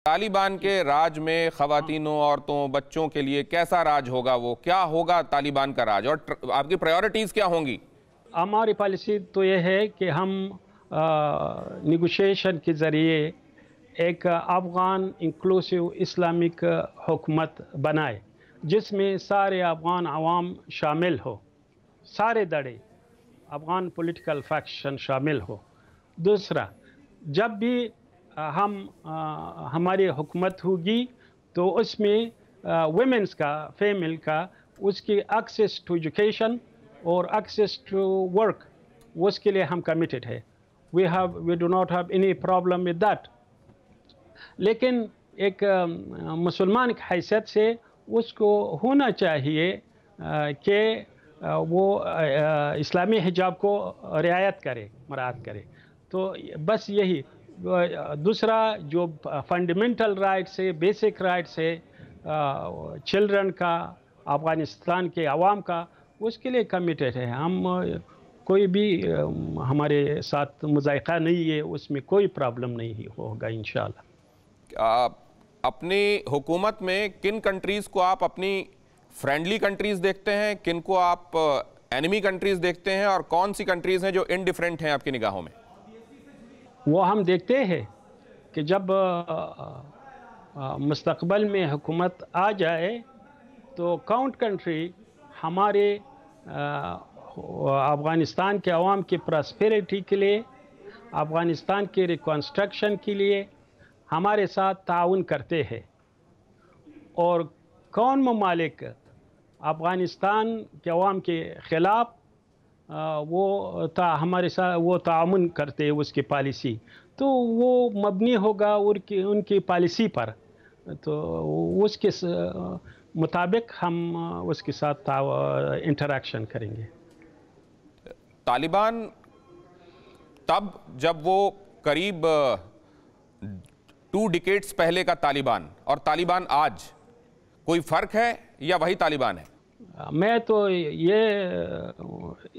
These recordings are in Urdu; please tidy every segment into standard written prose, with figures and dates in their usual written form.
طالبان کے راج میں خواتینوں، عورتوں، بچوں کے لیے کیسا راج ہوگا؟ وہ کیا ہوگا طالبان کا راج، اور آپ کی پرائیورٹیز کیا ہوں گی؟ ہماری پالیسی تو یہ ہے کہ ہم نیگوشیشن کے ذریعے ایک افغان انکلوسیو اسلامک حکومت بنائے، جس میں سارے افغان عوام شامل ہو، سارے دڑے افغان پولیٹیکل فیکشن شامل ہو۔ دوسرا، جب بھی ہماری حکومت ہوگی تو اس میں ویمنس کا، فیمیل کا، اس کی ایکسیس ٹو ایجوکیشن اور ایکسیس ٹو ورک، اس کے لیے ہم کمیٹڈ ہے۔ we do not have any problem with that۔ لیکن ایک مسلمان کی حیثیت سے اس کو ہونا چاہیے کہ وہ اسلامی حجاب کو رعایت کرے، مراعات کرے۔ تو بس یہی۔ دوسرا جو فنڈامنٹل رائٹس ہے، بیسک رائٹس ہے چلڈرن کا، افغانستان کے عوام کا، اس کے لیے کمیٹڈ ہے ہم۔ کوئی بھی ہمارے ساتھ مذائقہ نہیں ہے، اس میں کوئی پرابلم نہیں ہوگا انشاءاللہ۔ اپنی حکومت میں کن کنٹریز کو آپ اپنی فرینڈلی کنٹریز دیکھتے ہیں، کن کو آپ اینیمی کنٹریز دیکھتے ہیں، اور کون سی کنٹریز ہیں جو انڈیفرنٹ ہیں آپ کی نگاہوں میں؟ وہ ہم دیکھتے ہیں کہ جب مستقبل میں حکومت آ جائے تو کاؤنٹ کنٹری ہمارے افغانستان کے عوام کی پراسپیریٹی کے لیے، افغانستان کے ریکنسٹرکشن کے لیے ہمارے ساتھ تعاون کرتے ہیں، اور کون ممالک افغانستان کے عوام کے خلاف وہ ہمارے ساتھ وہ تعاون کرتے ہیں، اس کی پالیسی تو وہ مبنی ہوگا ان کی پالیسی پر، تو اس کے مطابق ہم اس کے ساتھ انٹریکشن کریں گے۔ طالبان تب جب وہ قریب 2 ڈیکیڈز پہلے کا طالبان اور طالبان آج، کوئی فرق ہے یا وہی طالبان ہے؟ میں تو یہ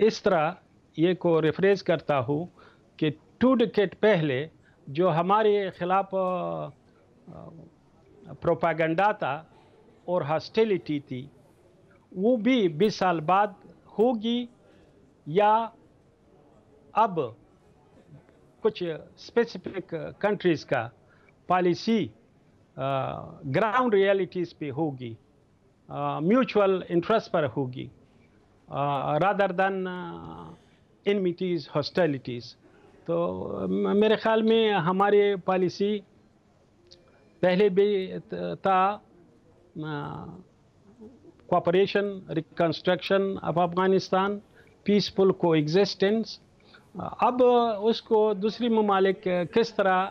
اس طرح یہ کو ریفریز کرتا ہوں کہ 2 ڈیکیڈ پہلے جو ہمارے خلاف پروپیگنڈا تھا اور ہاسٹیلیٹی تھی، وہ بھی 20 سال بعد ہوگی، یا اب کچھ اسپیسیفک کنٹریز کا پالیسی گراؤنڈ ریالٹیز پہ ہوگی، میوچول انٹرسٹ پر ہوگی، رادر دین انمیٹیز، ہاسٹیلیٹیز۔ تو میرے خیال میں ہماری پالیسی پہلے بھی تھا، cooperation, reconstruction of Afghanistan, peaceful کو ایگزسٹنس۔ اب اس کو دوسری ممالک کس طرح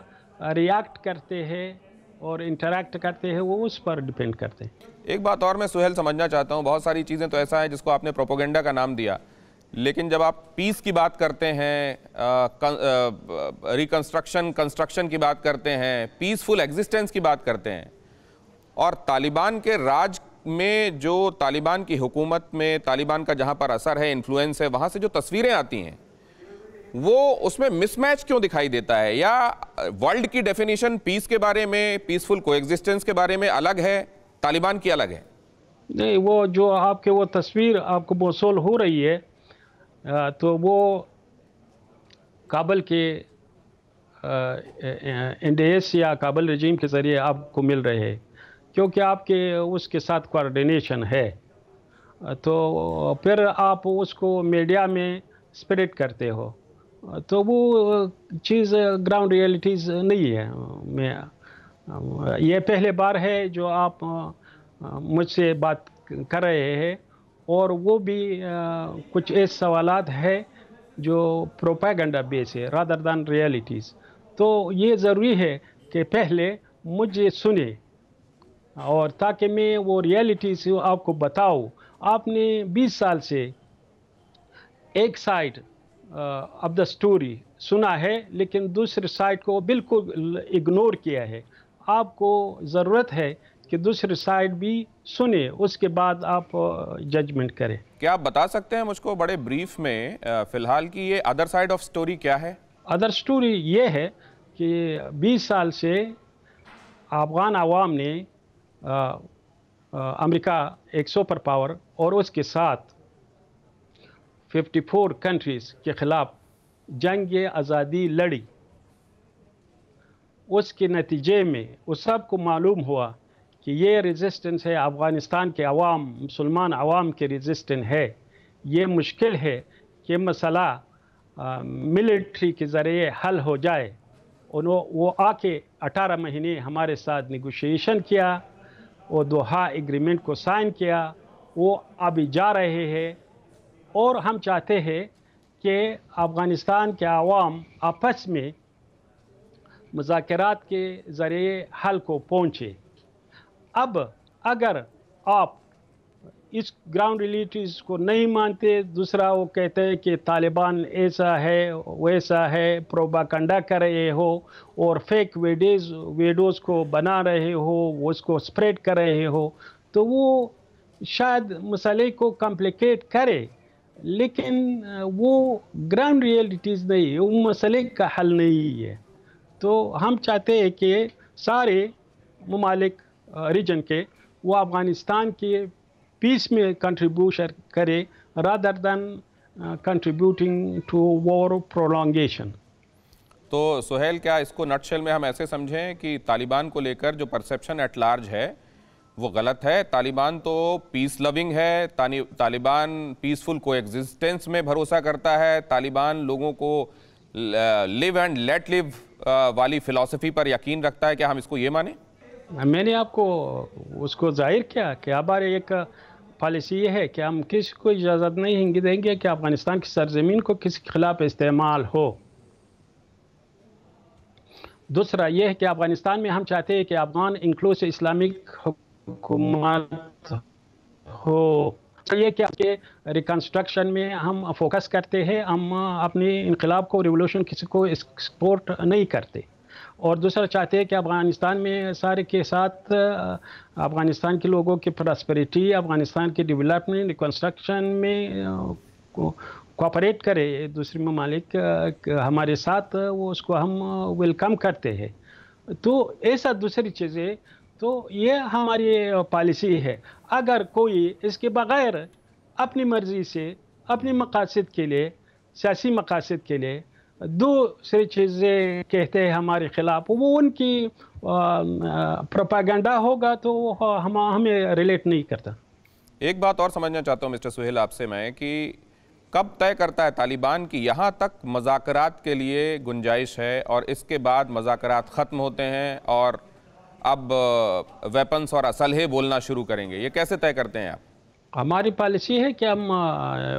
ریاکٹ کرتے ہیں اور انٹریکٹ کرتے ہیں، وہ اس پر ڈیپینڈ کرتے ہیں۔ ایک بات اور میں سہیل سمجھنا چاہتا ہوں، بہت ساری چیزیں تو ایسا ہے جس کو آپ نے پروپیگنڈا کا نام دیا، لیکن جب آپ پیس کی بات کرتے ہیں، کنسٹرکشن کی بات کرتے ہیں، پیسفل ایگزسٹنس کی بات کرتے ہیں، اور طالبان کے راج میں جو طالبان کی حکومت میں طالبان کا جہاں پر اثر ہے، انفلوئنس ہے، وہاں سے جو تصویریں آتی ہیں وہ اس میں مس میچ کیوں دکھائی دیتا ہے؟ یا ورلڈ کی ڈیفینیشن پیس کے بارے میں، پیسفل کو ایگزسٹنس کے بارے میں الگ ہے، طالبان کی الگ ہے؟ نہیں، وہ جو آپ کے وہ تصویر آپ کو موصول ہو رہی ہے تو وہ کابل کے NDS یا کابل رجیم کے ذریعے آپ کو مل رہے ہیں، کیونکہ آپ کے اس کے ساتھ کوارڈینیشن ہے، تو پھر آپ اس کو میڈیا میں اسپریڈ کرتے ہو، تو وہ چیز گراؤنڈ ریئلٹیز نہیں ہے۔ یہ پہلے بار ہے جو آپ مجھ سے بات کر رہے ہیں، اور وہ بھی کچھ ایسے سوالات ہیں جو پروپیگنڈا بیس ہے رادر دین ریئلٹیز۔ تو یہ ضروری ہے کہ پہلے مجھے سنیں، اور تاکہ میں وہ ریئلٹیز آپ کو بتاؤں۔ آپ نے 20 سال سے ایک سائڈ آف دا سٹوری سنا ہے، لیکن دوسری سائڈ کو بالکل اگنور کیا ہے۔ آپ کو ضرورت ہے کہ دوسری سائڈ بھی سنیں، اس کے بعد آپ ججمنٹ کریں۔ کیا آپ بتا سکتے ہیں مجھ کو بڑے بریف میں فی الحال کی یہ ادر سائڈ آف سٹوری کیا ہے؟ ادر سٹوری یہ ہے کہ 20 سال سے افغان عوام نے امریکہ ایک سپر پاور اور اس کے ساتھ 54 کنٹریز کے خلاف جنگ آزادی لڑی. اس کے نتیجے میں اس سب کو معلوم ہوا کہ یہ ریزسٹنس ہے افغانستان کے عوام، مسلمان عوام کے ریزسٹنس ہے. یہ مشکل ہے کہ مسئلہ ملٹری کے ذریعے حل ہو جائے. وہ آ کے 18 مہینے ہمارے ساتھ نیگوشیشن کیا، وہ دوحہ ایگریمنٹ کو سائن کیا. وہ ابھی جا رہے ہیں اور ہم چاہتے ہیں کہ افغانستان کے عوام آپس میں مذاکرات کے ذریعے حل کو پہنچے. اب اگر آپ اس گراؤنڈ ریلیٹیز کو نہیں مانتے، دوسرا وہ کہتے ہیں کہ طالبان ایسا ہے ویسا ہے، پروپاگنڈا کر رہے ہو اور فیک ویڈیوز کو بنا رہے ہو، وہ اس کو سپریڈ کر رہے ہو، تو وہ شاید مسئلے کو کمپلیکیٹ کرے، لیکن وہ گراؤنڈ ریئلٹیز نہیں، وہ مسئلے کا حل نہیں ہے. تو ہم چاہتے ہیں کہ سارے ممالک ریجن کے وہ افغانستان کے پیس میں کنٹریبیوشن کرے rather than contributing to war prolongation. تو سہیل، کیا اس کو نٹ شیل میں ہم ایسے سمجھیں کہ طالبان کو لے کر جو پرسیپشن ایٹ لارج ہے وہ غلط ہے؟ طالبان تو پیس لونگ ہے، طالبان پیسفل کو ایگزسٹنس میں بھروسہ کرتا ہے، طالبان لوگوں کو لیو اینڈ لیٹ لیو والی فلسفی پر یقین رکھتا ہے. کیا ہم اس کو یہ مانیں؟ میں نے آپ کو اس کو ظاہر کیا کہ ہمارے ایک پالیسی یہ ہے کہ ہم کسی کو اجازت نہیں دیں گے کہ افغانستان کی سرزمین کو کسی کے خلاف استعمال ہو. دوسرا یہ ہے کہ افغانستان میں ہم چاہتے ہیں کہ افغان انکلوسو اسلامک حکومت ہو. یہ کہ ریکنسٹرکشن میں ہم فوکس کرتے ہیں، ہم اپنے انقلاب کو، ریولوشن کسی کو ایکسپورٹ نہیں کرتے. اور دوسرا چاہتے ہیں کہ افغانستان میں سارے کے ساتھ افغانستان کے لوگوں کی پراسپریٹی، افغانستان کی ڈیولپمنٹ، ریکنسٹرکشن میں کوآپریٹ کرے دوسری ممالک ہمارے ساتھ، وہ اس کو ہم ویلکم کرتے ہیں. تو ایسا دوسری چیزیں، تو یہ ہماری پالیسی ہے. اگر کوئی اس کے بغیر اپنی مرضی سے اپنی مقاصد کے لیے، سیاسی مقاصد کے لیے دوسری چیزیں کہتے ہیں ہمارے خلاف، وہ ان کی پروپیگنڈا ہوگا تو ہمیں ریلیٹ نہیں کرتا. ایک بات اور سمجھنا چاہتا ہوں مسٹر سہیل آپ سے میں، کہ کب طے کرتا ہے طالبان کی یہاں تک مذاکرات کے لیے گنجائش ہے اور اس کے بعد مذاکرات ختم ہوتے ہیں اور اب ویپنز اور اسلحے بولنا شروع کریں گے؟ یہ کیسے طے کرتے ہیں آپ؟ ہماری پالیسی ہے کہ ہم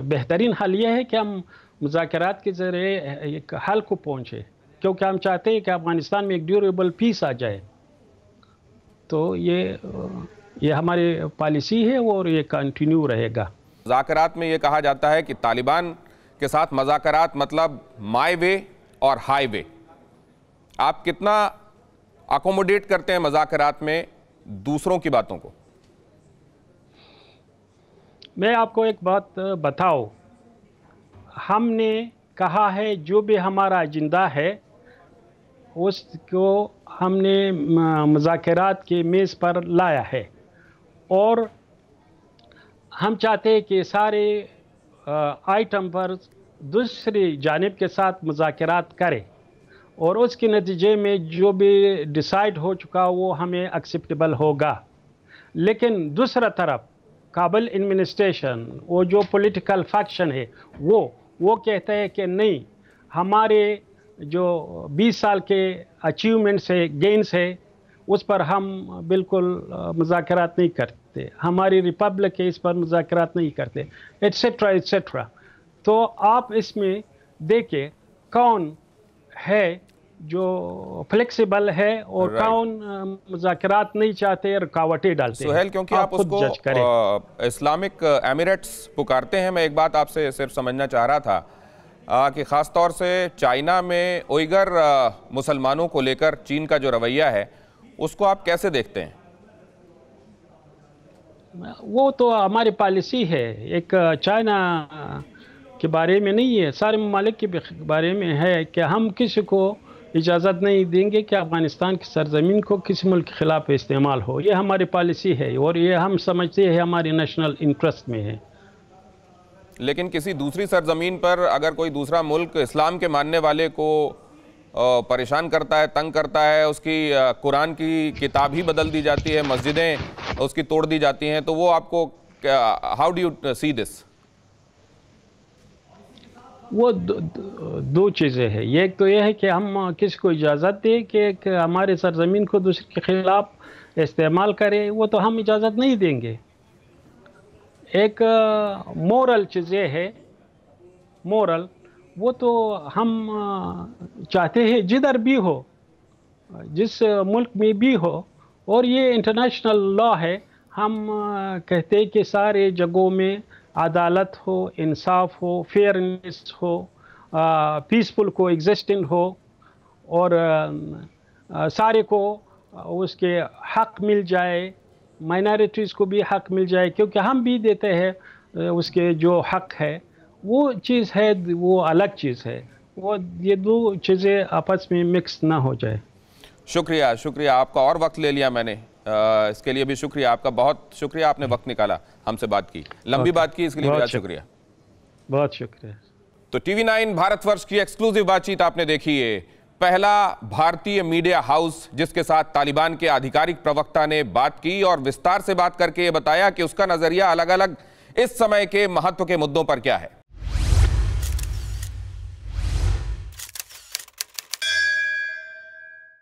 بہترین حل یہ ہے کہ ہم مذاکرات کے ذریعے ایک حل کو پہنچے، کیونکہ ہم چاہتے ہیں کہ افغانستان میں ایک ڈیوریبل پیس آ جائے. تو یہ ہماری پالیسی ہے اور یہ کنٹینیو رہے گا. مذاکرات میں یہ کہا جاتا ہے کہ طالبان کے ساتھ مذاکرات مطلب مائی وے اور ہائی وے. آپ کتنا اکوموڈیٹ کرتے ہیں مذاکرات میں دوسروں کی باتوں کو؟ میں آپ کو ایک بات بتاؤں، ہم نے کہا ہے جو بھی ہمارا ایجنڈا ہے اس کو ہم نے مذاکرات کے میز پر لایا ہے، اور ہم چاہتے ہیں کہ سارے آئٹم پر دوسری جانب کے ساتھ مذاکرات کرے، اور اس کے نتیجے میں جو بھی ڈیسائیڈ ہو چکا وہ ہمیں ایکسیپٹیبل ہوگا. لیکن دوسرا طرف کابل ایڈمنسٹریشن، وہ جو پولیٹیکل فیکشن ہے، وہ کہتا ہے کہ نہیں، ہمارے جو 20 سال کے اچیومنٹس ہے، گینز ہے، اس پر ہم بالکل مذاکرات نہیں کرتے، ہماری ریپبلک ہے اس پر مذاکرات نہیں کرتے، ایٹسیٹرا ایٹسیٹرا. تو آپ اس میں دیکھیں کون ہے جو فلیکسیبل ہے اور کون مذاکرات نہیں چاہتے، رکاوٹیں ڈالتے ہیں. سہیل، کیونکہ آپ اس کو اسلامک ایمریٹس پکارتے ہیں، میں ایک بات آپ سے صرف سمجھنا چاہ رہا تھا کہ خاص طور سے چائنا میں اوئیگر مسلمانوں کو لے کر چین کا جو رویہ ہے اس کو آپ کیسے دیکھتے ہیں؟ وہ تو ہماری پالیسی ہے، ایک چائنا کے بارے میں نہیں ہے، سارے ممالک کے بارے میں ہے کہ ہم کسی کو اجازت نہیں دیں گے کہ افغانستان کی سرزمین کو کسی ملک کے خلاف استعمال ہو. یہ ہماری پالیسی ہے اور یہ ہم سمجھتے ہیں ہماری نیشنل انٹرسٹ میں ہے. لیکن کسی دوسری سرزمین پر اگر کوئی دوسرا ملک اسلام کے ماننے والے کو پریشان کرتا ہے، تنگ کرتا ہے، اس کی قرآن کی کتاب ہی بدل دی جاتی ہے، مسجدیں اس کی توڑ دی جاتی ہیں، تو وہ آپ کو ہاؤ ڈو یو سی دس؟ وہ دو چیزیں ہیں. ایک تو یہ ہے کہ ہم کسی کو اجازت دیں کہ ہمارے سرزمین کو دوسرے کے خلاف استعمال کرے، وہ تو ہم اجازت نہیں دیں گے. ایک مورل چیز یہ ہے، مورل وہ تو ہم چاہتے ہیں جدھر بھی ہو، جس ملک میں بھی ہو، اور یہ انٹرنیشنل لا ہے. ہم کہتے ہیں کہ سارے جگہوں میں عدالت ہو، انصاف ہو، فیئرنیس ہو، پیسفل کو ایگزسٹنگ ہو، اور سارے کو اس کے حق مل جائے، مائنارٹیز کو بھی حق مل جائے، کیونکہ ہم بھی دیتے ہیں اس کے جو حق ہے. وہ چیز ہے، وہ الگ چیز ہے. وہ یہ دو چیزیں آپس میں مکس نہ ہو جائے. شکریہ آپ کا اور وقت لے لیا میں نے، اس کے لیے بھی شکریہ آپ کا، بہت شکریہ آپ نے وقت نکالا ہم سے بات کی، لمبی بات کی، اس کے لیے بہت شکریہ. بہت شکریہ. تو ٹی وی 9 بھارت ورش کی ایکسکلوزیو بات چیت آپ نے دیکھی ہے. پہلا بھارتی میڈیا ہاؤس جس کے ساتھ طالبان کے آدھیکارک پروکتا نے بات کی اور وستار سے بات کر کے یہ بتایا کہ اس کا نظریہ الگ الگ اس سمے کے مہتو کے مدوں پر کیا ہے.